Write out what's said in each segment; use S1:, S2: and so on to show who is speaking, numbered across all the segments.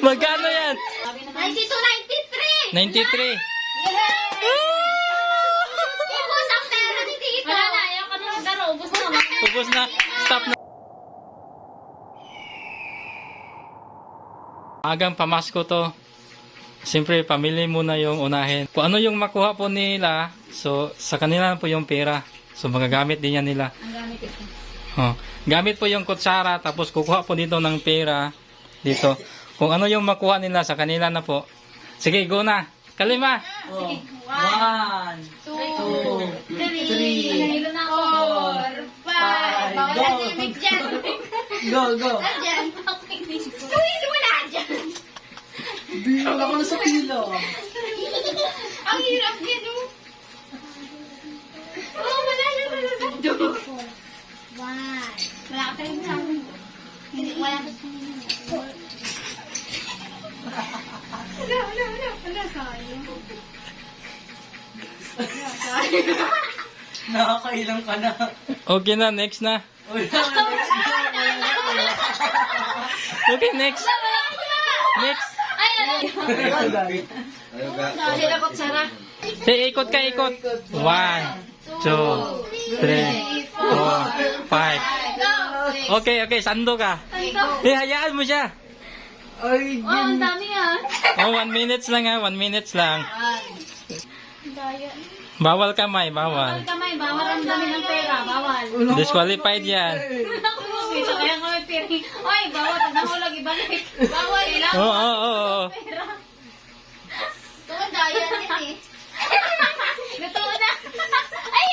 S1: Magkano yan?
S2: 92, 93!
S1: 93.
S2: Ubus ang pera ni Tito! Wala na, ayaw ka na maglaro. Ubus na.
S1: Ubus na. Stop na. Agang pamasko to. Siyempre, pamili muna yung unahin. Kung ano yung makuha po nila, so sa kanila po yung pera. So magagamit din yan nila.
S2: Ang gamit ito.
S1: Oh. Gamit po yung kutsara, tapos kukuha po dito ng pera. Dito. Kung ano yung makuha nila, sa kanila na po. Sige, go na. Kalima.
S2: Sige.
S3: 1,
S2: 2, 3,
S3: 3,
S2: na 4, 5. Bawal
S3: go.
S2: na timig dyan.
S3: go.
S2: Dyan. Uy, wala dyan.
S3: Bilang ako na sa pilo.
S2: Ang hirap yan, oh. Oh, wala na. Wala ka rin sa akin. Hindi, wala ka sa akin. Wala, sayang.
S3: Nakakailang ka na.
S1: Okay na, next na. Okay, next. Next.
S2: Ay, ano? Sila ko, Sarah.
S1: Hey, ikot ka, ikot. 1, 2, 3, 4, 5. Okay, sando ka. Eh, hayaan mo siya.
S3: Ay,
S2: Oh, ang dami ah.
S1: Oh, 1 minutes lang ha, 1 minutes lang.
S2: Daya.
S1: Bawal kamay,
S2: Bawal
S1: bawal.
S2: kamay, bawal ang dami ng pera, bawal.
S1: Disqualified yan.
S2: Ito kaya nga may pera. Oy, bawal, pag nahulog, ibalik. Bawal, ilang
S1: Oo.
S2: pera. Ito ang daya rin eh. Luto na. Ay!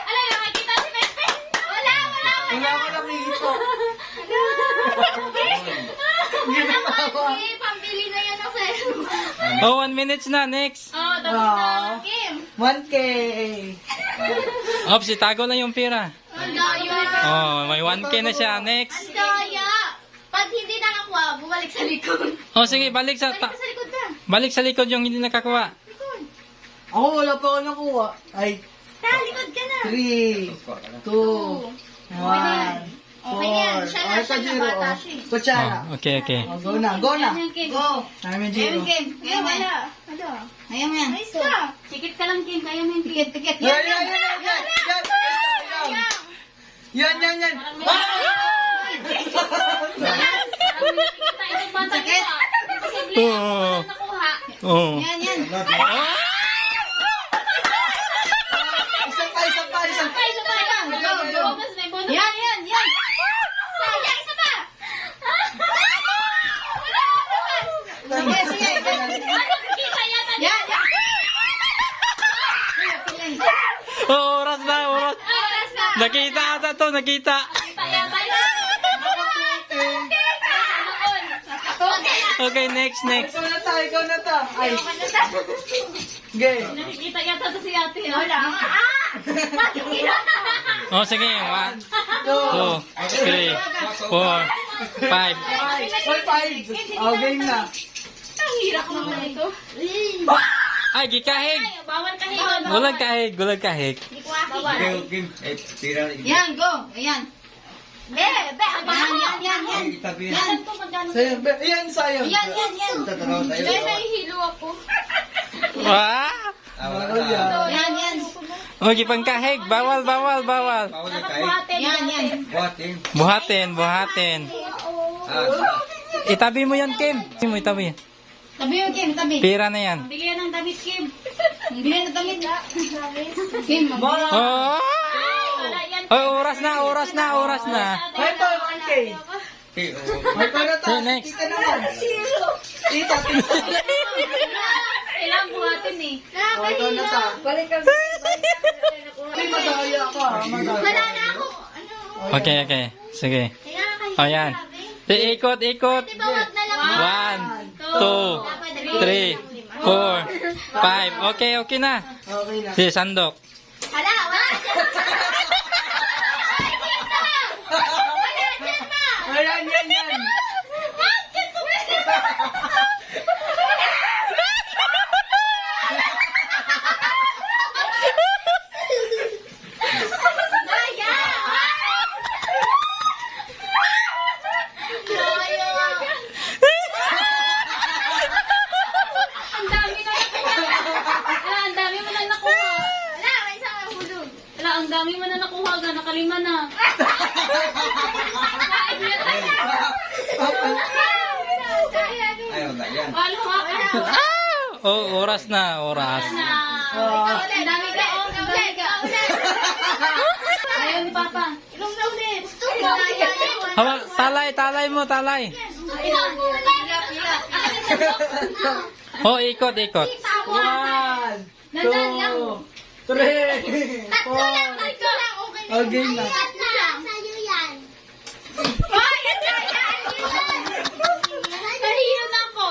S2: Alam, nakikita si Pepe. Wala.
S3: Wala ko nakikita.
S2: Pambili na yan ang pera.
S1: Oh, 1 minutes na, next.
S2: Oh, tapos na. Kim.
S3: 1K.
S1: Ops, itago na yung pera.
S2: Ang daya.
S1: Oh, may 1K na siya. Next.
S2: Ang daya. Pag hindi nakakuha, bumalik sa likod.
S1: Oh, sige, balik sa
S2: Balik sa likod na.
S1: balik sa likod yung hindi nakakuha.
S2: Likod.
S3: Ako wala pa ako nakuha. Ay,
S2: Likod ka na.
S3: 3, 2, 1.
S2: Okay na yan. Siya na, bata siya eh.
S3: Kutsara.
S1: Oh, okay.
S3: Oh, go na.
S2: Go.
S3: Namin Jiro.
S2: Kaya wala. Kaya mo yan. Ayos ka. Sikit ka lang, Kim. Kaya mo yan. Pikit.
S3: Yan. Yan.
S2: Sakit.
S1: Oo.
S2: Nakuha.
S1: Oh.
S2: Yan.
S3: Isa pa.
S2: Isa pa. Go. Mas may bonus. Yan. Saya, isa pa. Wala. Sige. Ano kita yata? Yan.
S1: Oh, oras na.
S2: Oras na.
S1: Nakita ata to, nakita.
S2: Kita yata yan.
S1: Okay, next.
S3: Ikaw na to. Ay, game.
S2: Nakikita yata to si ate. Wala.
S1: Oh, sige. 1, 2, 3, 4, 5.
S3: Oh, game na.
S2: Ang hirap naman ito.
S1: Ay, gikahig.
S2: Ay, bawal kahigon.
S1: Gulag kahig.
S2: Hindi ko bawal.
S4: Yan.
S2: Yan, go. Ayan. Yan. Yan po magkano.
S3: Sayang. Yan, sayang.
S2: Yan.
S4: Tatanaw tayo.
S2: Dahil nahihilo ako.
S1: Wah!
S2: Yan.
S1: Oh, gipangkahig. Bawal.
S4: Bawal
S2: Dapat
S4: na kayo.
S2: buhatin.
S4: Buhatin.
S1: Buhatin. Itabi mo yan, Kim. Itabi.
S2: Tabi mo, Kim. Tabi.
S1: Pira na yan.
S2: Bili yan ng damit, Kim. Bili ng damit. Kim,
S3: Bola.
S1: Oh!
S2: wala yan.
S1: Oh, oras na.
S3: Ay, ito, 1K. Ay, ito na to.
S1: Next.
S3: Tita naman. Tita.
S2: Kailangan buhatin eh.
S3: Oh, ito na to. Ay, madaya ka.
S2: Wala na ako. Ano?
S1: Okay. Sige.
S2: Kailangan kayo.
S1: Oh, yan. Ikot.
S2: Di ba wag na lang?
S1: 1, 2, 3, 4, 5. Okay na.
S3: Okay na.
S1: Sige, sandok.
S2: Hala, wala dyan. Wala dyan pa.
S3: Ayan, yan.
S2: nakalima na.
S4: Ayaw na yan.
S2: Walo nga ka.
S1: Oh, oras na, oras.
S2: Ang dami ka. Ayaw ni Papa.
S3: Ilong na ulit.
S1: Hawak, talay mo, talay. Oh, ikot.
S3: 1, 2, 3, 4. Okay na.
S2: Nahihirap na ako.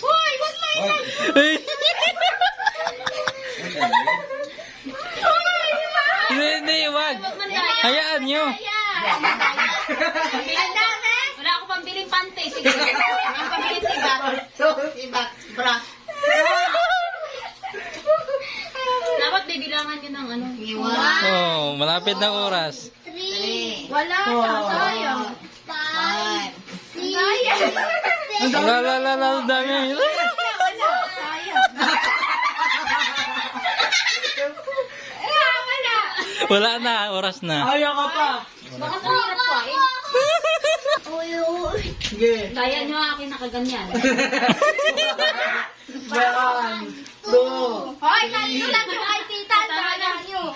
S2: Hoy, wag mo
S4: Wag.
S1: Hindi, wag. Hayaan nyo.
S2: Wala ako pambiling pante. Sige. Ang pambiling iba. Dapat bibilangan yun ng ano.
S1: Oh, malapit na oras.
S2: Wala. Sayang.
S1: Ang dami. Wala na, oras na.
S3: Ayaw ka pa.
S2: Baka mahirap pa eh.
S3: Sige.
S2: Kaya nyo akin nakaganyan.
S3: 1, 2.
S2: Hoy, kanino lang yung kay tita. Tama nyo.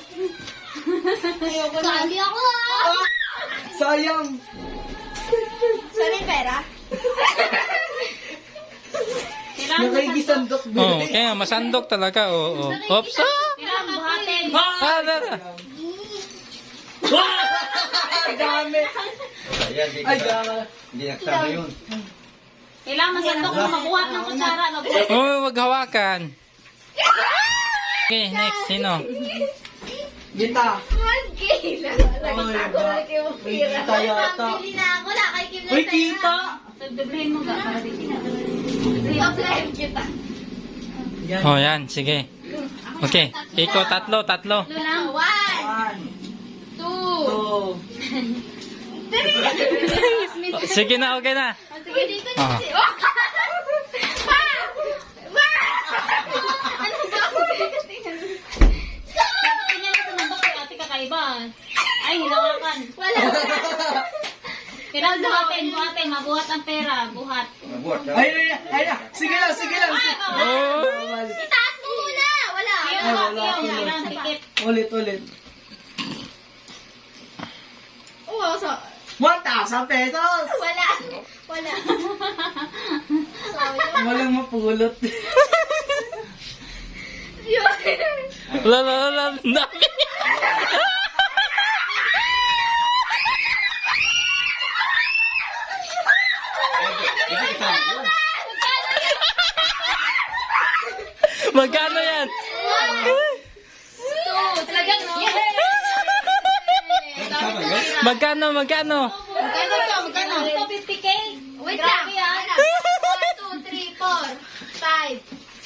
S2: Sabi ako ah.
S3: Sayang.
S2: Saan yung pera?
S3: Nakagisandok din.
S1: Oh, kaya masandok talaga. Oh. Oops.
S2: Kailangan buhatin.
S1: Dara.
S3: Dami.
S4: Ayan, di
S3: Ay,
S4: ka.
S3: dami.
S4: Hindi nagsama yun.
S2: Kailangan masandok mo mabuhat ng kutsara. Mabuhat.
S1: Oh, wag hawakan. Okay, next. Sino?
S3: Gita.
S2: Oy,
S3: May kita yata.
S2: Pili na ako na kay Kim.
S3: Uy, kita.
S2: Sabihin mo ga para di offline kita.
S3: Yan.
S1: Oh, yan. Sige. Okay. Ikaw, tatlo.
S2: Lang. 1, 2.
S3: 2.
S1: Sige na, okay na.
S2: Sige, dito
S1: Ah.
S2: si... Oh! Ma! Ma! Ano ba? Dapat ganyan ka tumambak kay ate kakaiba. Ay, hinawakan. Wala. Kailangan buhatin. Mabuhat ang pera. Buhat.
S4: Mabuhat ka.
S3: Ay. Sige lang.
S1: Oh.
S2: Itaas mo muna. Wala.
S3: wala.
S2: Kailangan tikit.
S3: Ulit.
S2: Oo, so...
S3: 1,000 pesos.
S2: Wala. Sayang.
S3: Walang mapulot.
S2: Yun.
S1: Wala. Ang dami. Magkano yan?
S2: 2. Talagang...
S4: Tama yun?
S1: Magkano?
S2: Magkano to? Ito, 50K? Wait lang. 1, 2, 3, 4, 5,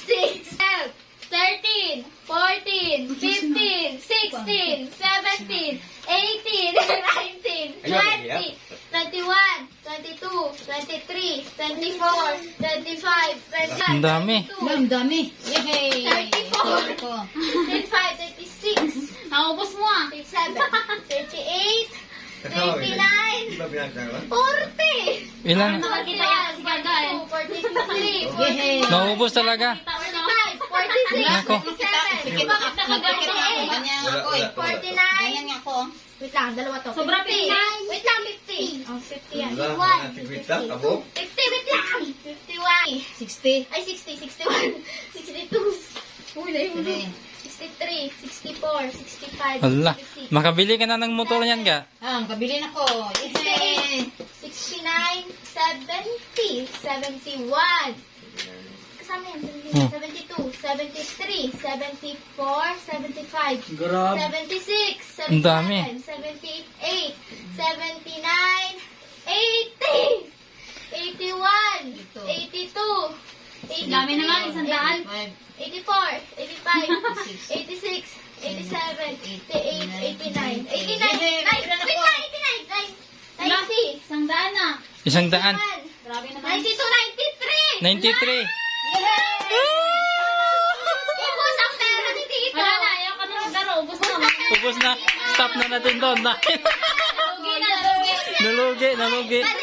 S2: 6, 7, 13, 14, 15, 16, 17, 18, 19, 20, 21, 22, 23, 24, 25, 26,
S1: Ang dami.
S2: Ang dami. Yay! 34, 35, 36, naubos mo ah. 37, 38,
S4: Kasama mo yun.
S2: 39,
S4: Di ba pinagdarawan?
S2: 40.
S1: Ilan?
S2: Nakakita yan si Gagay. 43, 44,
S1: Naubos talaga.
S2: 45, 46,
S1: Nako.
S2: 47. Bakit nakaganto ako?
S4: Wala.
S2: 49. Wait lang, dalawa to. Sobra 50. Wait lang, 50. Oh, 50 yan.
S4: Wala. Tigwit lang. Kabok.
S2: 50, wait lang. 51. 60. Ay, 60, 61. 62. Uy, na yun. 63, 64, 65,
S1: Hala.
S2: 66.
S1: Makabili ka na ng motor niyan ka.
S5: Ang kabili na ko.
S2: 68, 69, 70, 71. Kasama yan. 72, 73, 74, 75,
S3: Grabe.
S2: 76,
S1: Ang dami.
S2: 77, 78, 79, 80, 81, 82, 83,
S5: Dami na nga, 100.
S2: 84, 85, 86, 87, 88, 89, 89, 90,
S5: 100 na.
S1: 100.
S5: Grabe naman.
S2: 92, 93!
S1: 93.
S2: Ubus ang pera ni Tito!
S5: Wala na, ayaw ka na maglaro. Ubus na.
S1: Ubus na. Stop na natin doon.
S5: Nalugi na, nalugi.
S1: Nalugi.
S2: Pare,